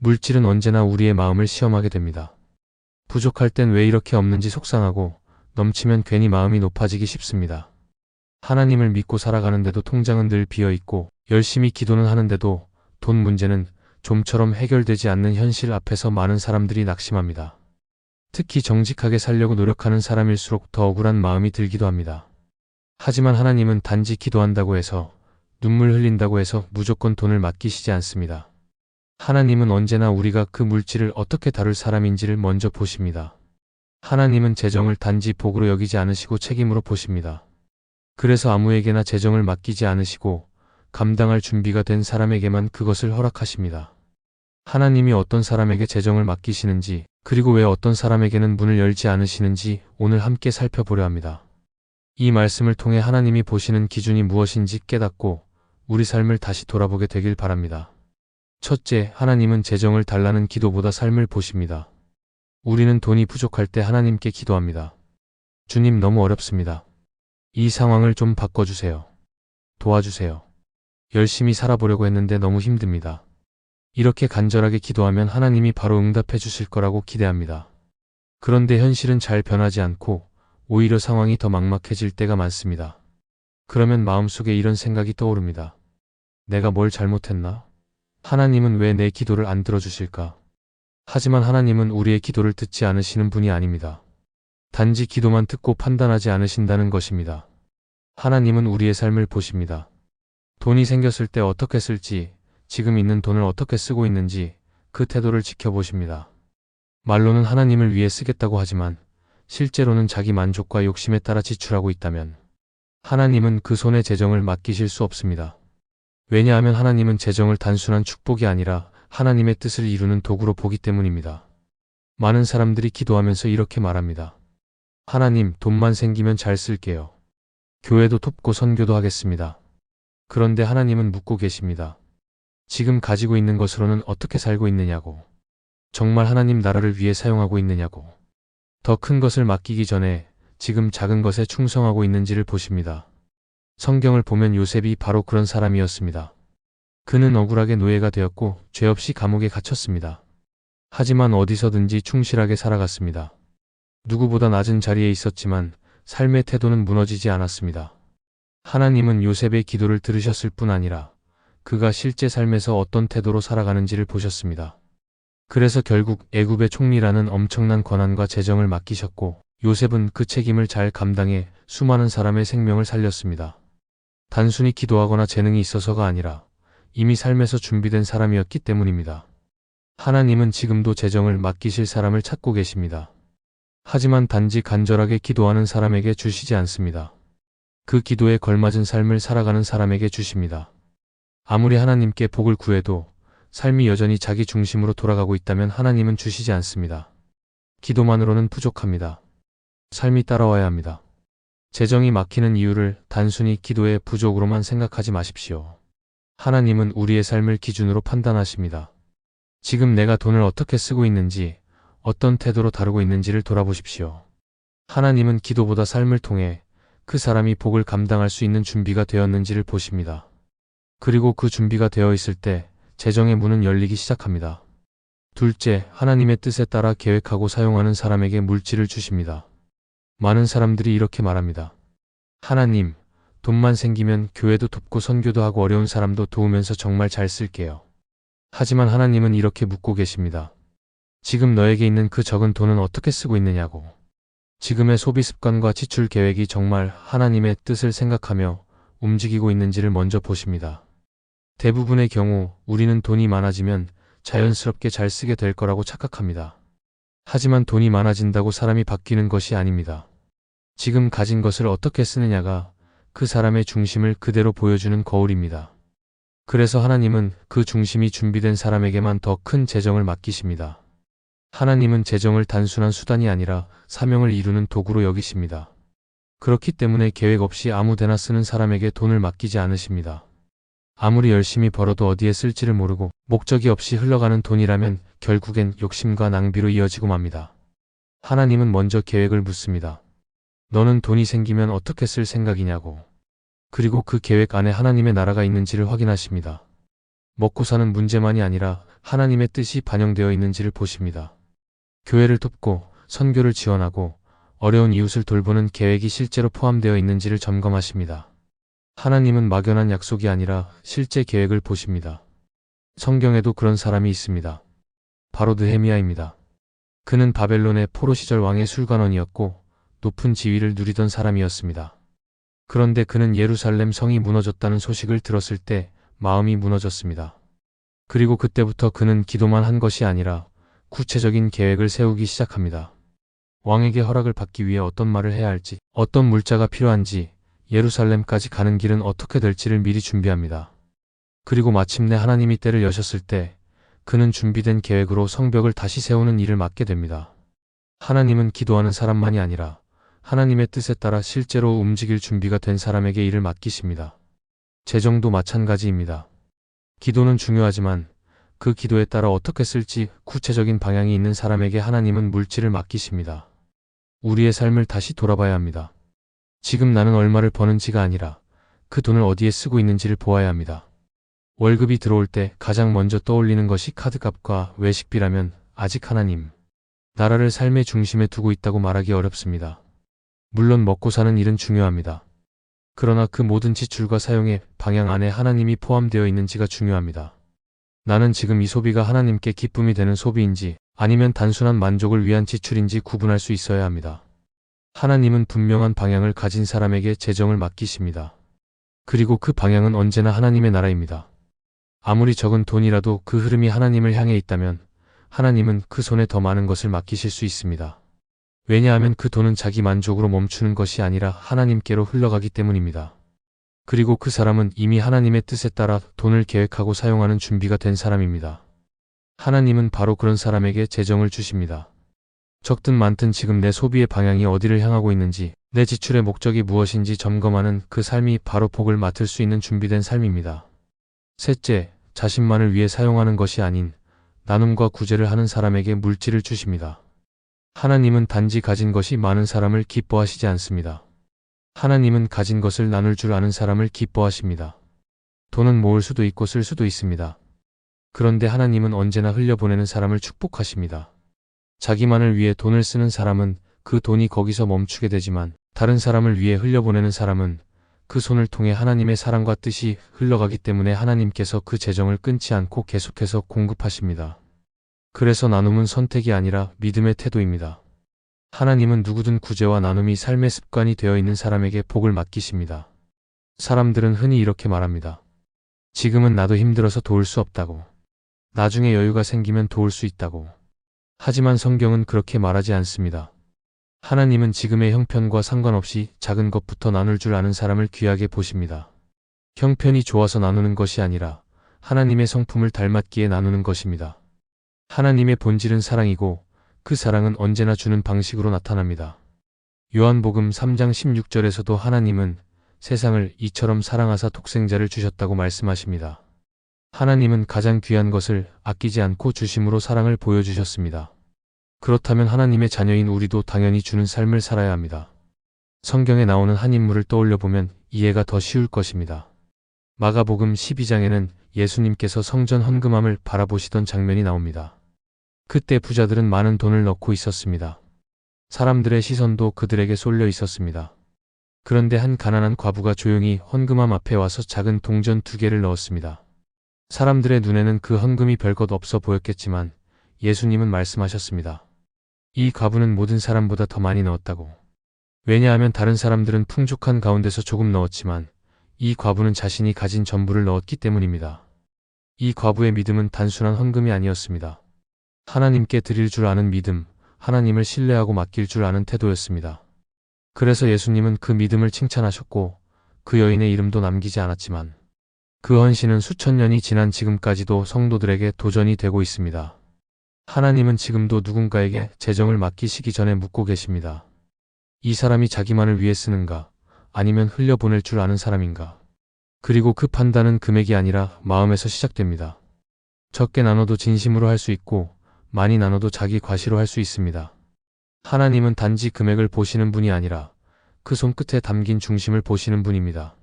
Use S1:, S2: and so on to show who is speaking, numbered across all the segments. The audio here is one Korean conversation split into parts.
S1: 물질은 언제나 우리의 마음을 시험하게 됩니다. 부족할 땐 왜 이렇게 없는지 속상하고 넘치면 괜히 마음이 높아지기 쉽습니다. 하나님을 믿고 살아가는데도 통장은 늘 비어있고 열심히 기도는 하는데도 돈 문제는 좀처럼 해결되지 않는 현실 앞에서 많은 사람들이 낙심합니다. 특히 정직하게 살려고 노력하는 사람일수록 더 억울한 마음이 들기도 합니다. 하지만 하나님은 단지 기도한다고 해서 눈물 흘린다고 해서 무조건 돈을 맡기시지 않습니다. 하나님은 언제나 우리가 그 물질을 어떻게 다룰 사람인지를 먼저 보십니다. 하나님은 재정을 단지 복으로 여기지 않으시고 책임으로 보십니다. 그래서 아무에게나 재정을 맡기지 않으시고 감당할 준비가 된 사람에게만 그것을 허락하십니다. 하나님이 어떤 사람에게 재정을 맡기시는지, 그리고 왜 어떤 사람에게는 문을 열지 않으시는지 오늘 함께 살펴보려 합니다. 이 말씀을 통해 하나님이 보시는 기준이 무엇인지 깨닫고 우리 삶을 다시 돌아보게 되길 바랍니다. 첫째, 하나님은 재정을 달라는 기도보다 삶을 보십니다. 우리는 돈이 부족할 때 하나님께 기도합니다. 주님, 너무 어렵습니다. 이 상황을 좀 바꿔주세요. 도와주세요. 열심히 살아보려고 했는데 너무 힘듭니다. 이렇게 간절하게 기도하면 하나님이 바로 응답해 주실 거라고 기대합니다. 그런데 현실은 잘 변하지 않고 오히려 상황이 더 막막해질 때가 많습니다. 그러면 마음속에 이런 생각이 떠오릅니다. 내가 뭘 잘못했나? 하나님은 왜 내 기도를 안 들어주실까? 하지만 하나님은 우리의 기도를 듣지 않으시는 분이 아닙니다. 단지 기도만 듣고 판단하지 않으신다는 것입니다. 하나님은 우리의 삶을 보십니다. 돈이 생겼을 때 어떻게 쓸지, 지금 있는 돈을 어떻게 쓰고 있는지 그 태도를 지켜보십니다. 말로는 하나님을 위해 쓰겠다고 하지만 실제로는 자기 만족과 욕심에 따라 지출하고 있다면 하나님은 그 손에 재정을 맡기실 수 없습니다. 왜냐하면 하나님은 재정을 단순한 축복이 아니라 하나님의 뜻을 이루는 도구로 보기 때문입니다. 많은 사람들이 기도하면서 이렇게 말합니다. 하나님, 돈만 생기면 잘 쓸게요. 교회도 돕고 선교도 하겠습니다. 그런데 하나님은 묻고 계십니다. 지금 가지고 있는 것으로는 어떻게 살고 있느냐고. 정말 하나님 나라를 위해 사용하고 있느냐고. 더 큰 것을 맡기기 전에 지금 작은 것에 충성하고 있는지를 보십니다. 성경을 보면 요셉이 바로 그런 사람이었습니다. 그는 억울하게 노예가 되었고 죄 없이 감옥에 갇혔습니다. 하지만 어디서든지 충실하게 살아갔습니다. 누구보다 낮은 자리에 있었지만 삶의 태도는 무너지지 않았습니다. 하나님은 요셉의 기도를 들으셨을 뿐 아니라 그가 실제 삶에서 어떤 태도로 살아가는지를 보셨습니다. 그래서 결국 애굽의 총리라는 엄청난 권한과 재정을 맡기셨고 요셉은 그 책임을 잘 감당해 수많은 사람의 생명을 살렸습니다. 단순히 기도하거나 재능이 있어서가 아니라 이미 삶에서 준비된 사람이었기 때문입니다. 하나님은 지금도 재정을 맡기실 사람을 찾고 계십니다. 하지만 단지 간절하게 기도하는 사람에게 주시지 않습니다. 그 기도에 걸맞은 삶을 살아가는 사람에게 주십니다. 아무리 하나님께 복을 구해도 삶이 여전히 자기 중심으로 돌아가고 있다면 하나님은 주시지 않습니다. 기도만으로는 부족합니다. 삶이 따라와야 합니다. 재정이 막히는 이유를 단순히 기도의 부족으로만 생각하지 마십시오. 하나님은 우리의 삶을 기준으로 판단하십니다. 지금 내가 돈을 어떻게 쓰고 있는지, 어떤 태도로 다루고 있는지를 돌아보십시오. 하나님은 기도보다 삶을 통해 그 사람이 복을 감당할 수 있는 준비가 되었는지를 보십니다. 그리고 그 준비가 되어 있을 때 재정의 문은 열리기 시작합니다. 둘째, 하나님의 뜻에 따라 계획하고 사용하는 사람에게 물질을 주십니다. 많은 사람들이 이렇게 말합니다. 하나님, 돈만 생기면 교회도 돕고 선교도 하고 어려운 사람도 도우면서 정말 잘 쓸게요. 하지만 하나님은 이렇게 묻고 계십니다. 지금 너에게 있는 그 적은 돈은 어떻게 쓰고 있느냐고. 지금의 소비 습관과 지출 계획이 정말 하나님의 뜻을 생각하며 움직이고 있는지를 먼저 보십니다. 대부분의 경우 우리는 돈이 많아지면 자연스럽게 잘 쓰게 될 거라고 착각합니다. 하지만 돈이 많아진다고 사람이 바뀌는 것이 아닙니다. 지금 가진 것을 어떻게 쓰느냐가 그 사람의 중심을 그대로 보여주는 거울입니다. 그래서 하나님은 그 중심이 준비된 사람에게만 더 큰 재정을 맡기십니다. 하나님은 재정을 단순한 수단이 아니라 사명을 이루는 도구로 여기십니다. 그렇기 때문에 계획 없이 아무데나 쓰는 사람에게 돈을 맡기지 않으십니다. 아무리 열심히 벌어도 어디에 쓸지를 모르고 목적이 없이 흘러가는 돈이라면 결국엔 욕심과 낭비로 이어지고 맙니다. 하나님은 먼저 계획을 묻습니다. 너는 돈이 생기면 어떻게 쓸 생각이냐고. 그리고 그 계획 안에 하나님의 나라가 있는지를 확인하십니다. 먹고 사는 문제만이 아니라 하나님의 뜻이 반영되어 있는지를 보십니다. 교회를 돕고 선교를 지원하고 어려운 이웃을 돌보는 계획이 실제로 포함되어 있는지를 점검하십니다. 하나님은 막연한 약속이 아니라 실제 계획을 보십니다. 성경에도 그런 사람이 있습니다. 바로 느헤미야입니다. 그는 바벨론의 포로 시절 왕의 술관원이었고 높은 지위를 누리던 사람이었습니다. 그런데 그는 예루살렘 성이 무너졌다는 소식을 들었을 때 마음이 무너졌습니다. 그리고 그때부터 그는 기도만 한 것이 아니라 구체적인 계획을 세우기 시작합니다. 왕에게 허락을 받기 위해 어떤 말을 해야 할지, 어떤 물자가 필요한지, 예루살렘까지 가는 길은 어떻게 될지를 미리 준비합니다. 그리고 마침내 하나님이 때를 여셨을 때 그는 준비된 계획으로 성벽을 다시 세우는 일을 맡게 됩니다. 하나님은 기도하는 사람만이 아니라 하나님의 뜻에 따라 실제로 움직일 준비가 된 사람에게 일을 맡기십니다. 재정도 마찬가지입니다. 기도는 중요하지만 그 기도에 따라 어떻게 쓸지 구체적인 방향이 있는 사람에게 하나님은 물질을 맡기십니다. 우리의 삶을 다시 돌아봐야 합니다. 지금 나는 얼마를 버는지가 아니라 그 돈을 어디에 쓰고 있는지를 보아야 합니다. 월급이 들어올 때 가장 먼저 떠올리는 것이 카드값과 외식비라면 아직 하나님, 나라를 삶의 중심에 두고 있다고 말하기 어렵습니다. 물론 먹고 사는 일은 중요합니다. 그러나 그 모든 지출과 사용의 방향 안에 하나님이 포함되어 있는지가 중요합니다. 나는 지금 이 소비가 하나님께 기쁨이 되는 소비인지 아니면 단순한 만족을 위한 지출인지 구분할 수 있어야 합니다. 하나님은 분명한 방향을 가진 사람에게 재정을 맡기십니다. 그리고 그 방향은 언제나 하나님의 나라입니다. 아무리 적은 돈이라도 그 흐름이 하나님을 향해 있다면 하나님은 그 손에 더 많은 것을 맡기실 수 있습니다. 왜냐하면 그 돈은 자기 만족으로 멈추는 것이 아니라 하나님께로 흘러가기 때문입니다. 그리고 그 사람은 이미 하나님의 뜻에 따라 돈을 계획하고 사용하는 준비가 된 사람입니다. 하나님은 바로 그런 사람에게 재정을 주십니다. 적든 많든 지금 내 소비의 방향이 어디를 향하고 있는지, 내 지출의 목적이 무엇인지 점검하는 그 삶이 바로 복을 맡을 수 있는 준비된 삶입니다. 셋째, 자신만을 위해 사용하는 것이 아닌 나눔과 구제를 하는 사람에게 물질을 주십니다. 하나님은 단지 가진 것이 많은 사람을 기뻐하시지 않습니다. 하나님은 가진 것을 나눌 줄 아는 사람을 기뻐하십니다. 돈은 모을 수도 있고 쓸 수도 있습니다. 그런데 하나님은 언제나 흘려보내는 사람을 축복하십니다. 자기만을 위해 돈을 쓰는 사람은 그 돈이 거기서 멈추게 되지만 다른 사람을 위해 흘려보내는 사람은 그 손을 통해 하나님의 사랑과 뜻이 흘러가기 때문에 하나님께서 그 재정을 끊지 않고 계속해서 공급하십니다. 그래서 나눔은 선택이 아니라 믿음의 태도입니다. 하나님은 누구든 구제와 나눔이 삶의 습관이 되어 있는 사람에게 복을 맡기십니다. 사람들은 흔히 이렇게 말합니다. 지금은 나도 힘들어서 도울 수 없다고. 나중에 여유가 생기면 도울 수 있다고. 하지만 성경은 그렇게 말하지 않습니다. 하나님은 지금의 형편과 상관없이 작은 것부터 나눌 줄 아는 사람을 귀하게 보십니다. 형편이 좋아서 나누는 것이 아니라 하나님의 성품을 닮았기에 나누는 것입니다. 하나님의 본질은 사랑이고 그 사랑은 언제나 주는 방식으로 나타납니다. 요한복음 3장 16절에서도 하나님은 세상을 이처럼 사랑하사 독생자를 주셨다고 말씀하십니다. 하나님은 가장 귀한 것을 아끼지 않고 주심으로 사랑을 보여주셨습니다. 그렇다면 하나님의 자녀인 우리도 당연히 주는 삶을 살아야 합니다. 성경에 나오는 한 인물을 떠올려보면 이해가 더 쉬울 것입니다. 마가복음 12장에는 예수님께서 성전 헌금함을 바라보시던 장면이 나옵니다. 그때 부자들은 많은 돈을 넣고 있었습니다. 사람들의 시선도 그들에게 쏠려 있었습니다. 그런데 한 가난한 과부가 조용히 헌금함 앞에 와서 작은 동전 2개를 넣었습니다. 사람들의 눈에는 그 헌금이 별것 없어 보였겠지만 예수님은 말씀하셨습니다. 이 과부는 모든 사람보다 더 많이 넣었다고. 왜냐하면 다른 사람들은 풍족한 가운데서 조금 넣었지만 이 과부는 자신이 가진 전부를 넣었기 때문입니다. 이 과부의 믿음은 단순한 헌금이 아니었습니다. 하나님께 드릴 줄 아는 믿음, 하나님을 신뢰하고 맡길 줄 아는 태도였습니다. 그래서 예수님은 그 믿음을 칭찬하셨고 그 여인의 이름도 남기지 않았지만 그 헌신은 수천 년이 지난 지금까지도 성도들에게 도전이 되고 있습니다. 하나님은 지금도 누군가에게 재정을 맡기시기 전에 묻고 계십니다. 이 사람이 자기만을 위해 쓰는가, 아니면 흘려보낼 줄 아는 사람인가. 그리고 그 판단은 금액이 아니라 마음에서 시작됩니다. 적게 나눠도 진심으로 할 수 있고 많이 나눠도 자기 과시로 할 수 있습니다. 하나님은 단지 금액을 보시는 분이 아니라 그 손끝에 담긴 중심을 보시는 분입니다.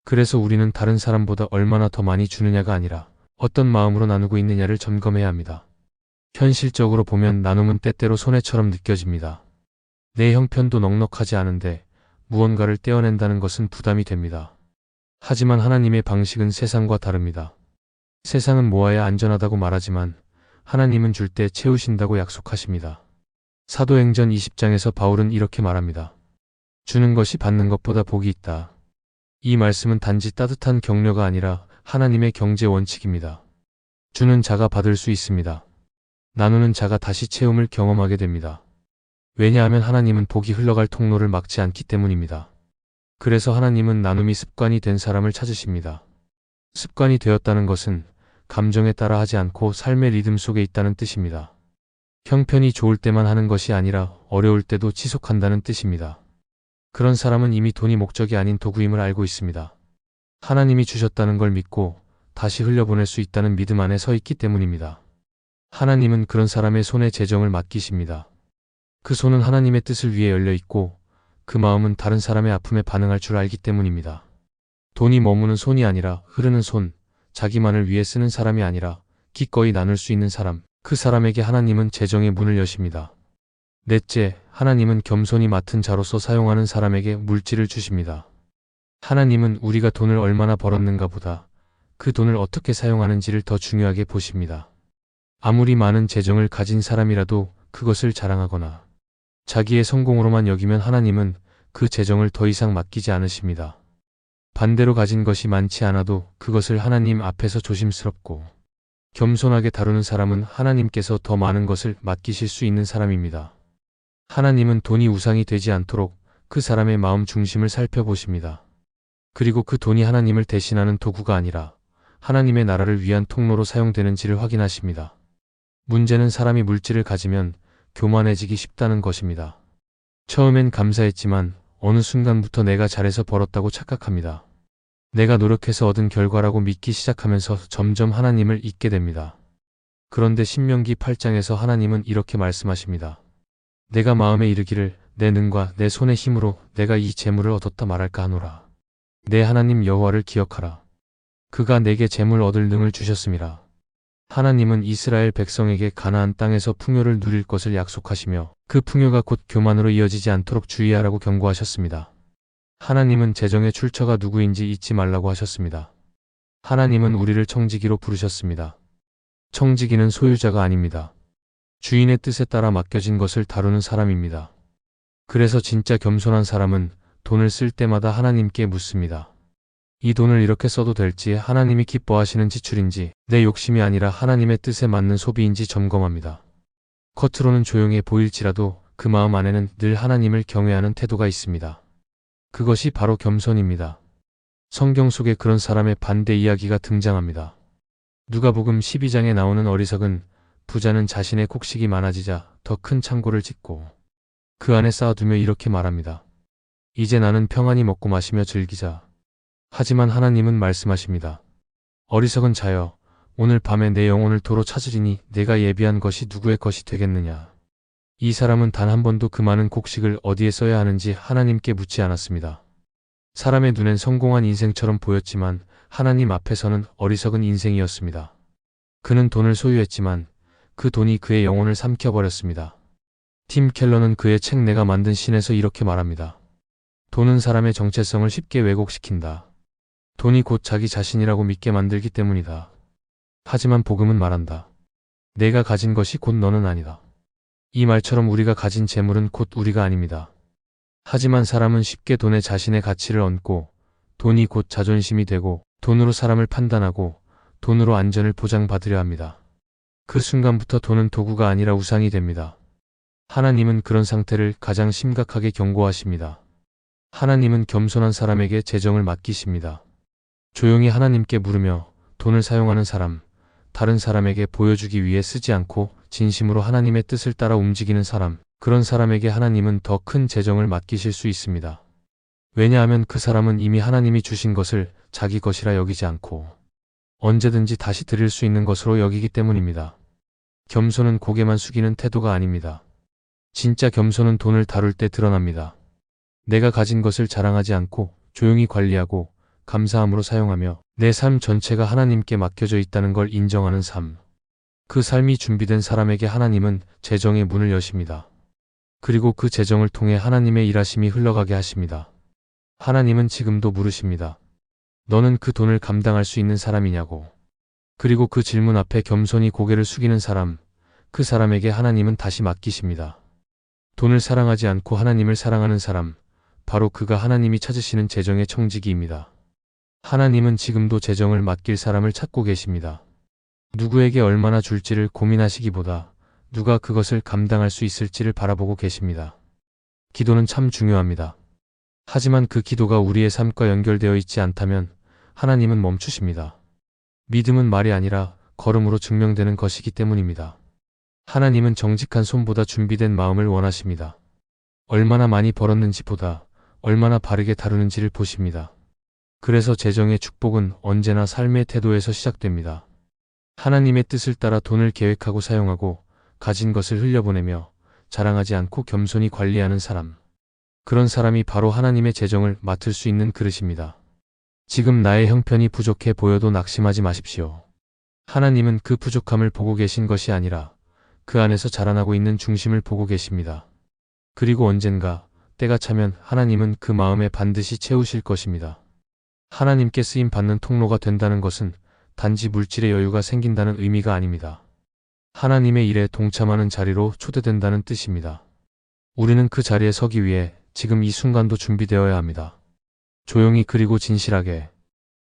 S1: 그래서 우리는 다른 사람보다 얼마나 더 많이 주느냐가 아니라 어떤 마음으로 나누고 있느냐를 점검해야 합니다. 현실적으로 보면 나눔은 때때로 손해처럼 느껴집니다. 내 형편도 넉넉하지 않은데 무언가를 떼어낸다는 것은 부담이 됩니다. 하지만 하나님의 방식은 세상과 다릅니다. 세상은 모아야 안전하다고 말하지만 하나님은 줄 때 채우신다고 약속하십니다. 사도행전 20장에서 바울은 이렇게 말합니다. 주는 것이 받는 것보다 복이 있다. 이 말씀은 단지 따뜻한 격려가 아니라 하나님의 경제 원칙입니다. 주는 자가 받을 수 있습니다. 나누는 자가 다시 채움을 경험하게 됩니다. 왜냐하면 하나님은 복이 흘러갈 통로를 막지 않기 때문입니다. 그래서 하나님은 나눔이 습관이 된 사람을 찾으십니다. 습관이 되었다는 것은 감정에 따라 하지 않고 삶의 리듬 속에 있다는 뜻입니다. 형편이 좋을 때만 하는 것이 아니라 어려울 때도 지속한다는 뜻입니다. 그런 사람은 이미 돈이 목적이 아닌 도구임을 알고 있습니다. 하나님이 주셨다는 걸 믿고 다시 흘려보낼 수 있다는 믿음 안에 서 있기 때문입니다. 하나님은 그런 사람의 손에 재정을 맡기십니다. 그 손은 하나님의 뜻을 위해 열려 있고 그 마음은 다른 사람의 아픔에 반응할 줄 알기 때문입니다. 돈이 머무는 손이 아니라 흐르는 손, 자기만을 위해 쓰는 사람이 아니라 기꺼이 나눌 수 있는 사람, 그 사람에게 하나님은 재정의 문을 여십니다. 넷째, 하나님은 겸손히 맡은 자로서 사용하는 사람에게 물질을 주십니다. 하나님은 우리가 돈을 얼마나 벌었는가 보다 그 돈을 어떻게 사용하는지를 더 중요하게 보십니다. 아무리 많은 재정을 가진 사람이라도 그것을 자랑하거나 자기의 성공으로만 여기면 하나님은 그 재정을 더 이상 맡기지 않으십니다. 반대로 가진 것이 많지 않아도 그것을 하나님 앞에서 조심스럽고 겸손하게 다루는 사람은 하나님께서 더 많은 것을 맡기실 수 있는 사람입니다. 하나님은 돈이 우상이 되지 않도록 그 사람의 마음 중심을 살펴보십니다. 그리고 그 돈이 하나님을 대신하는 도구가 아니라 하나님의 나라를 위한 통로로 사용되는지를 확인하십니다. 문제는 사람이 물질을 가지면 교만해지기 쉽다는 것입니다. 처음엔 감사했지만 어느 순간부터 내가 잘해서 벌었다고 착각합니다. 내가 노력해서 얻은 결과라고 믿기 시작하면서 점점 하나님을 잊게 됩니다. 그런데 신명기 8장에서 하나님은 이렇게 말씀하십니다. 내가 마음에 이르기를 내 능과 내 손의 힘으로 내가 이 재물을 얻었다 말할까 하노라. 내 하나님 여호와를 기억하라. 그가 내게 재물 얻을 능을 주셨음이라. 하나님은 이스라엘 백성에게 가나안 땅에서 풍요를 누릴 것을 약속하시며 그 풍요가 곧 교만으로 이어지지 않도록 주의하라고 경고하셨습니다. 하나님은 재정의 출처가 누구인지 잊지 말라고 하셨습니다. 하나님은 우리를 청지기로 부르셨습니다. 청지기는 소유자가 아닙니다. 주인의 뜻에 따라 맡겨진 것을 다루는 사람입니다. 그래서 진짜 겸손한 사람은 돈을 쓸 때마다 하나님께 묻습니다. 이 돈을 이렇게 써도 될지, 하나님이 기뻐하시는 지출인지, 내 욕심이 아니라 하나님의 뜻에 맞는 소비인지 점검합니다. 겉으로는 조용해 보일지라도 그 마음 안에는 늘 하나님을 경외하는 태도가 있습니다. 그것이 바로 겸손입니다. 성경 속에 그런 사람의 반대 이야기가 등장합니다. 누가복음 12장에 나오는 어리석은 부자는 자신의 곡식이 많아지자 더 큰 창고를 짓고 그 안에 쌓아두며 이렇게 말합니다. 이제 나는 평안히 먹고 마시며 즐기자. 하지만 하나님은 말씀하십니다. 어리석은 자여, 오늘 밤에 내 영혼을 도로 찾으리니 내가 예비한 것이 누구의 것이 되겠느냐. 이 사람은 단 한 번도 그 많은 곡식을 어디에 써야 하는지 하나님께 묻지 않았습니다. 사람의 눈엔 성공한 인생처럼 보였지만 하나님 앞에서는 어리석은 인생이었습니다. 그는 돈을 소유했지만 그 돈이 그의 영혼을 삼켜버렸습니다. 팀 켈러는 그의 책 내가 만든 신에서 이렇게 말합니다. 돈은 사람의 정체성을 쉽게 왜곡시킨다. 돈이 곧 자기 자신이라고 믿게 만들기 때문이다. 하지만 복음은 말한다. 내가 가진 것이 곧 너는 아니다. 이 말처럼 우리가 가진 재물은 곧 우리가 아닙니다. 하지만 사람은 쉽게 돈에 자신의 가치를 얹고 돈이 곧 자존심이 되고 돈으로 사람을 판단하고 돈으로 안전을 보장받으려 합니다. 그 순간부터 돈은 도구가 아니라 우상이 됩니다. 하나님은 그런 상태를 가장 심각하게 경고하십니다. 하나님은 겸손한 사람에게 재정을 맡기십니다. 조용히 하나님께 물으며 돈을 사용하는 사람, 다른 사람에게 보여주기 위해 쓰지 않고 진심으로 하나님의 뜻을 따라 움직이는 사람, 그런 사람에게 하나님은 더 큰 재정을 맡기실 수 있습니다. 왜냐하면 그 사람은 이미 하나님이 주신 것을 자기 것이라 여기지 않고 언제든지 다시 드릴 수 있는 것으로 여기기 때문입니다. 겸손은 고개만 숙이는 태도가 아닙니다. 진짜 겸손은 돈을 다룰 때 드러납니다. 내가 가진 것을 자랑하지 않고 조용히 관리하고 감사함으로 사용하며 내 삶 전체가 하나님께 맡겨져 있다는 걸 인정하는 삶. 그 삶이 준비된 사람에게 하나님은 재정의 문을 여십니다. 그리고 그 재정을 통해 하나님의 일하심이 흘러가게 하십니다. 하나님은 지금도 물으십니다. 너는 그 돈을 감당할 수 있는 사람이냐고. 그리고 그 질문 앞에 겸손히 고개를 숙이는 사람, 그 사람에게 하나님은 다시 맡기십니다. 돈을 사랑하지 않고 하나님을 사랑하는 사람, 바로 그가 하나님이 찾으시는 재정의 청지기입니다. 하나님은 지금도 재정을 맡길 사람을 찾고 계십니다. 누구에게 얼마나 줄지를 고민하시기보다 누가 그것을 감당할 수 있을지를 바라보고 계십니다. 기도는 참 중요합니다. 하지만 그 기도가 우리의 삶과 연결되어 있지 않다면 하나님은 멈추십니다. 믿음은 말이 아니라 걸음으로 증명되는 것이기 때문입니다. 하나님은 정직한 손보다 준비된 마음을 원하십니다. 얼마나 많이 벌었는지보다 얼마나 바르게 다루는지를 보십니다. 그래서 재정의 축복은 언제나 삶의 태도에서 시작됩니다. 하나님의 뜻을 따라 돈을 계획하고 사용하고 가진 것을 흘려보내며 자랑하지 않고 겸손히 관리하는 사람. 그런 사람이 바로 하나님의 재정을 맡을 수 있는 그릇입니다. 지금 나의 형편이 부족해 보여도 낙심하지 마십시오. 하나님은 그 부족함을 보고 계신 것이 아니라 그 안에서 자라나고 있는 중심을 보고 계십니다. 그리고 언젠가 때가 차면 하나님은 그 마음에 반드시 채우실 것입니다. 하나님께 쓰임 받는 통로가 된다는 것은 단지 물질의 여유가 생긴다는 의미가 아닙니다. 하나님의 일에 동참하는 자리로 초대된다는 뜻입니다. 우리는 그 자리에 서기 위해 지금 이 순간도 준비되어야 합니다. 조용히 그리고 진실하게.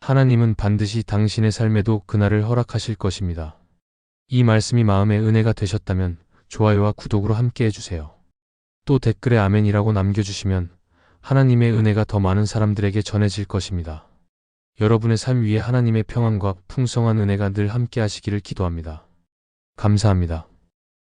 S1: 하나님은 반드시 당신의 삶에도 그날을 허락하실 것입니다. 이 말씀이 마음의 은혜가 되셨다면 좋아요와 구독으로 함께 해주세요. 또 댓글에 아멘이라고 남겨주시면 하나님의 은혜가 더 많은 사람들에게 전해질 것입니다. 여러분의 삶 위에 하나님의 평안과 풍성한 은혜가 늘 함께 하시기를 기도합니다. 감사합니다.